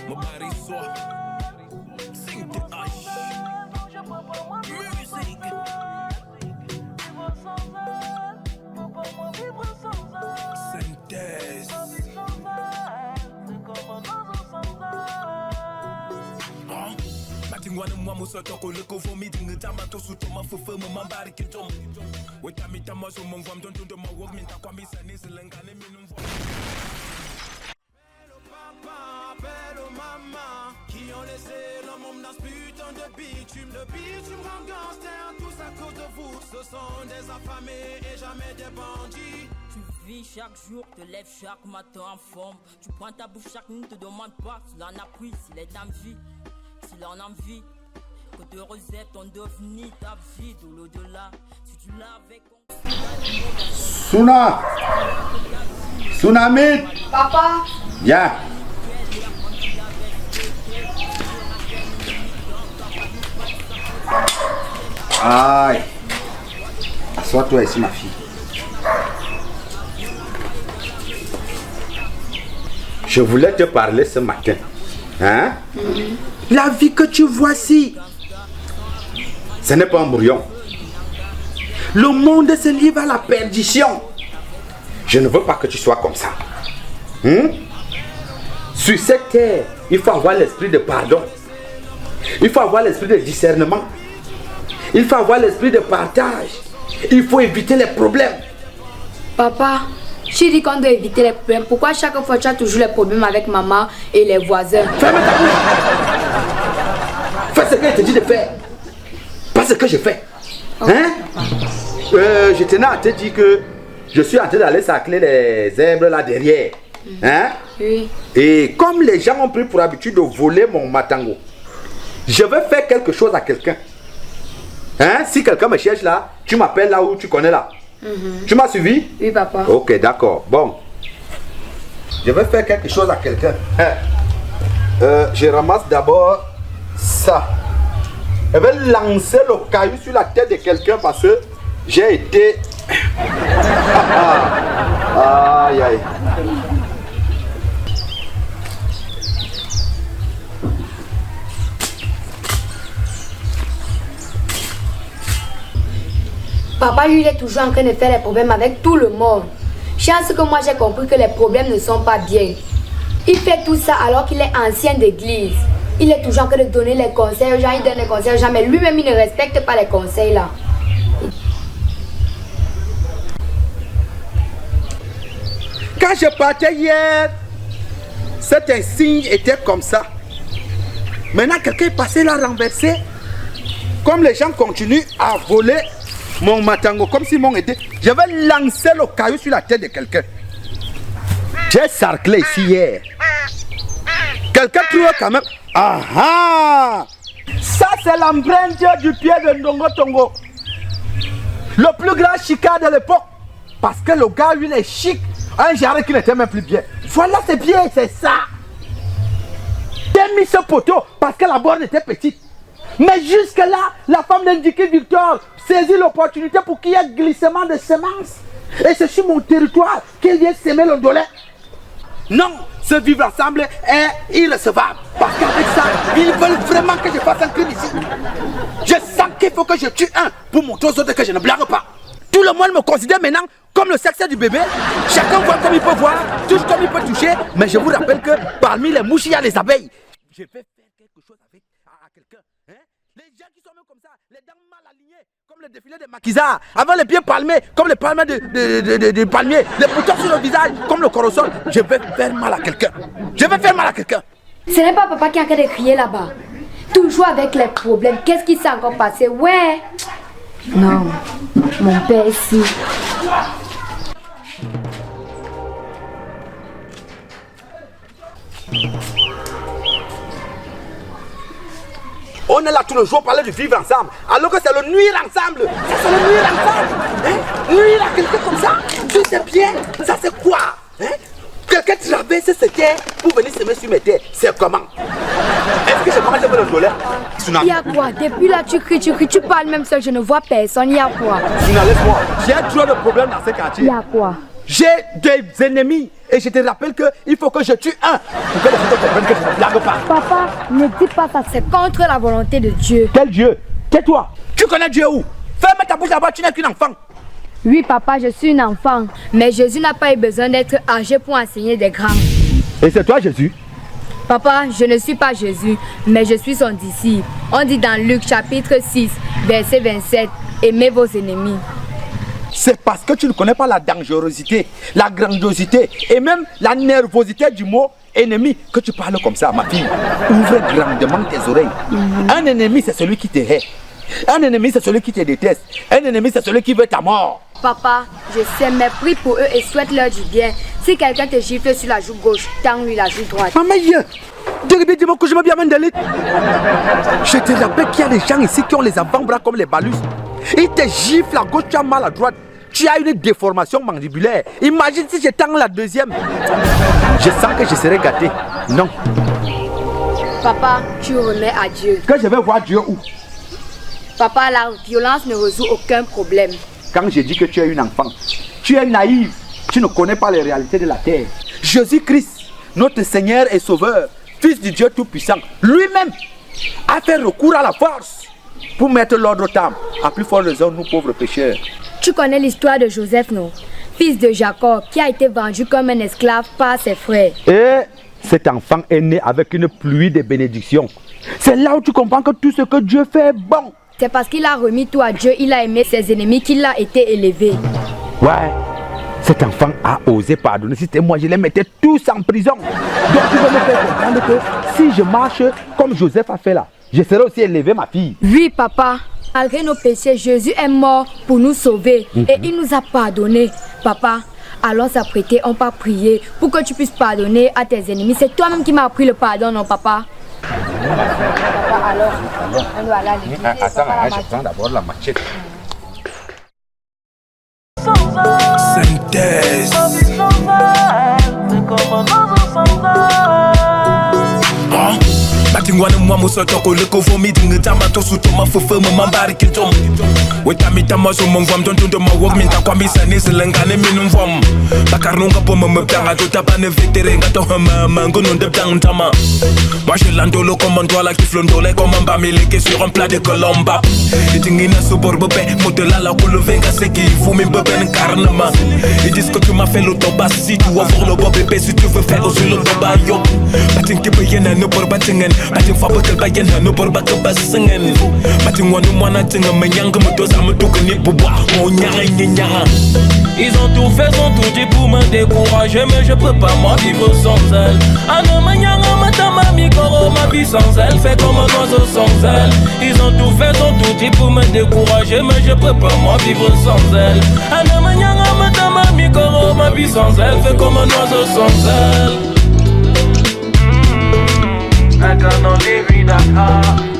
Mon mari soit sing the hush. Music. Synthèse. Matingwana mwa sotoko leko vomi dinga mato suto mafufa mambari kintom. Wetamita maso mongwa mtonto ma wog minta kwa misa nisilengane minum. Appelle aux mamans qui ont laissé le monde dans ce putain de bitume. Le bitume rend gangster, tous à cause de vous. Ce sont des affamés et jamais des bandits. Tu vis chaque jour, te lèves chaque matin en forme. Tu prends ta bouche chaque nuit, ne te demande pas s'il en a pris, s'il est en vie, s'il en a envie. Que te recette ton devenir, ta vie de l'au-delà. Si tu l'avais Suna Sunamit. Papa. Viens. Aïe. Assois-toi ici, ma fille. Je voulais te parler ce matin. Hein? La vie que tu vois ici, ce n'est pas un brouillon. Le monde se livre à la perdition. Je ne veux pas que tu sois comme ça. Sur cette terre, il faut avoir l'esprit de pardon. Il faut avoir l'esprit de discernement. Il faut avoir l'esprit de partage. Il faut éviter les problèmes. Papa, tu dis qu'on doit éviter les problèmes. Pourquoi chaque fois tu as toujours les problèmes avec maman et les voisins? Ferme ta bouche. Fais ce que je te dis de faire. Pas ce que je fais. Hein? Je tenais à te dire que je suis en train d'aller sacler les herbes là derrière. Hein? Oui. Et comme les gens ont pris pour habitude de voler mon matango, je vais faire quelque chose à quelqu'un. Hein? Si quelqu'un me cherche là, tu m'appelles là où tu connais là. Tu m'as suivi? Oui, papa. Ok, d'accord. Bon. Je vais faire quelque chose à quelqu'un. Je ramasse d'abord ça. Je vais lancer le caillou sur la tête de quelqu'un parce que j'ai été... Aïe, aïe. Papa, lui, il est toujours en train de faire les problèmes avec tout le monde. Chance que moi, j'ai compris que les problèmes ne sont pas bien. Il fait tout ça alors qu'il est ancien d'église. Il est toujours en train de donner les conseils aux gens, il donne les conseils aux gens, mais lui-même, il ne respecte pas les conseils là. Quand je partais hier, cet insigne était comme ça. Maintenant, quelqu'un est passé là renversé. Comme les gens continuent à voler mon matango, comme si m'ont aidé, je vais lancer le caillou sur la tête de quelqu'un. J'ai sarclé ici hier. Quelqu'un trouve quand même. Ah ah! Ça, c'est l'empreinte du pied de Ndongo Tongo. Le plus grand chicard de l'époque. Parce que le gars, lui, il est chic. Un jardin qui n'était même plus bien. Voilà, c'est bien, c'est ça. J'ai mis ce poteau parce que la borne était petite. Mais jusque-là, la femme d'indiqué Victor saisit l'opportunité pour qu'il y ait glissement de semences. Et c'est sur mon territoire qu'il vient s'aimer le dolé. Non, ce vivre ensemble est irrecevable. Parce qu'avec ça, ils veulent vraiment que je fasse un crime ici. Je sens qu'il faut que je tue un pour montrer aux autres que je ne blague pas. Tout le monde me considère maintenant comme le sexe du bébé. Chacun voit comme il peut voir, touche comme il peut toucher. Mais je vous rappelle que parmi les mouches, il y a les abeilles. Je vais faire quelque chose avec quelqu'un. Hein? Les gens qui sont même comme ça, les dents mal alignées, comme le défilé de maquisards, avec les pieds palmés, comme les palmiers de palmiers, les boutons sur le visage, comme le corosol. Je vais faire mal à quelqu'un. Je vais faire mal à quelqu'un. Ce n'est pas papa qui est en train de crier là-bas. Toujours avec les problèmes. Qu'est-ce qui s'est encore passé? Ouais. Non, mon père ici. On est là tout le jour parler de vivre ensemble, alors que c'est le nuire ensemble. Ça c'est le nuire ensemble. Hein? Nuire à quelqu'un comme ça, tu sais bien, ça c'est quoi? Hein? Que Quelqu'un traverse cette terre pour venir semer sur mes terres. C'est comment? Est-ce que je mange avec le dollar? Il y a quoi? Depuis là, tu cries, tu parles même seul, je ne vois personne. Il y a quoi? Laisse-moi. J'ai trop de problèmes dans ce quartier. Il y a quoi? J'ai des ennemis et je te rappelle qu'il faut que je tue un pour que les autres comprennent que je ne blague pas. Papa, ne dis pas ça, c'est contre la volonté de Dieu. Quel Dieu? Tais-toi. Tu connais Dieu où? Ferme ta bouche là-bas, tu n'es qu'un enfant. Oui, papa, je suis une enfant. Mais Jésus n'a pas eu besoin d'être âgé pour enseigner des grands. Et c'est toi Jésus? Papa, je ne suis pas Jésus, mais je suis son disciple. On dit dans Luc chapitre 6, verset 27, aimez vos ennemis. C'est parce que tu ne connais pas la dangerosité, la grandiosité et même la nervosité du mot ennemi que tu parles comme ça, ma fille. Ouvre grandement tes oreilles. Un ennemi, c'est celui qui te hait. Un ennemi, c'est celui qui te déteste. Un ennemi, c'est celui qui veut ta mort. Papa, je sais, mais prie pour eux et souhaite-leur du bien. Si quelqu'un te gifle sur la joue gauche, tends-lui la joue droite. Maman, dis-moi que je me bien d'élite. Je te rappelle qu'il y a des gens ici qui ont les avant-bras comme les balus. Ils te giflent à gauche, tu as mal à droite. Tu as une déformation mandibulaire. Imagine si je tends la deuxième. Je sens que je serai gâté. Non. Papa, tu remets à Dieu. Que je vais voir Dieu où? Papa, la violence ne résout aucun problème. Quand je dis que tu es une enfant, tu es naïve. Tu ne connais pas les réalités de la terre. Jésus-Christ, notre Seigneur et Sauveur, Fils du Dieu Tout-Puissant, lui-même a fait recours à la force pour mettre l'ordre au temple. À plus forte raison, nous pauvres pécheurs. Tu connais l'histoire de Joseph, non? Fils de Jacob, qui a été vendu comme un esclave par ses frères. Et cet enfant est né avec une pluie de bénédictions. C'est là où tu comprends que tout ce que Dieu fait est bon. C'est parce qu'il a remis tout à Dieu, il a aimé ses ennemis, qu'il a été élevé. Ouais, cet enfant a osé pardonner. Si c'était moi, je les mettais tous en prison. Donc tu veux me faire comprendre que si je marche comme Joseph a fait là, je serai aussi élevé, ma fille. Oui, papa. Malgré nos péchés, Jésus est mort pour nous sauver et il nous a pardonné. Papa, allons s'apprêter, on va prier pour que tu puisses pardonner à tes ennemis. C'est toi-même qui m'as appris le pardon, non, papa? Papa, alors, on doit aller à l'église. Attends, je prends d'abord la machette. Synthèse. Matingwana mwa musotoko leko vomi dinga tama to suto mafufu mambari kitom wetamita maso mongwam tontondo mawok minta kwambisa nisilengane minumvom bakarnunga poma mabtanga to tapane veterenga to hama ngononde tama moi je landolo komandwala kiflondole komamba mileke sur un plat de colomba itingina suborbe modela la kolovenga seki fumi beben carnema ils disent que tu m'as fait l'autoba si tu vas voir le bébé si tu veux faire aussi l'autoba yo batin ke bayena no por batingen batin fa botel bayena no por bak basingen batin wonu mwana tinga menyanga motoza mutuko ni bubwa mo nyara nyara. Ils ont tout fait, ont tout dit pour me décourager, mais je peux pas moi vivre sans elle. Ano manyanga matama mikoro, ma vie sans elle fait comme un oiseau sans elle. Ils ont tout fait, ont tout dit pour me décourager, mais je peux pas moi vivre sans elle. Ano manyanga matama mikoro, ma vie sans elle fait comme un oiseau sans elle. I can't live in Dakar.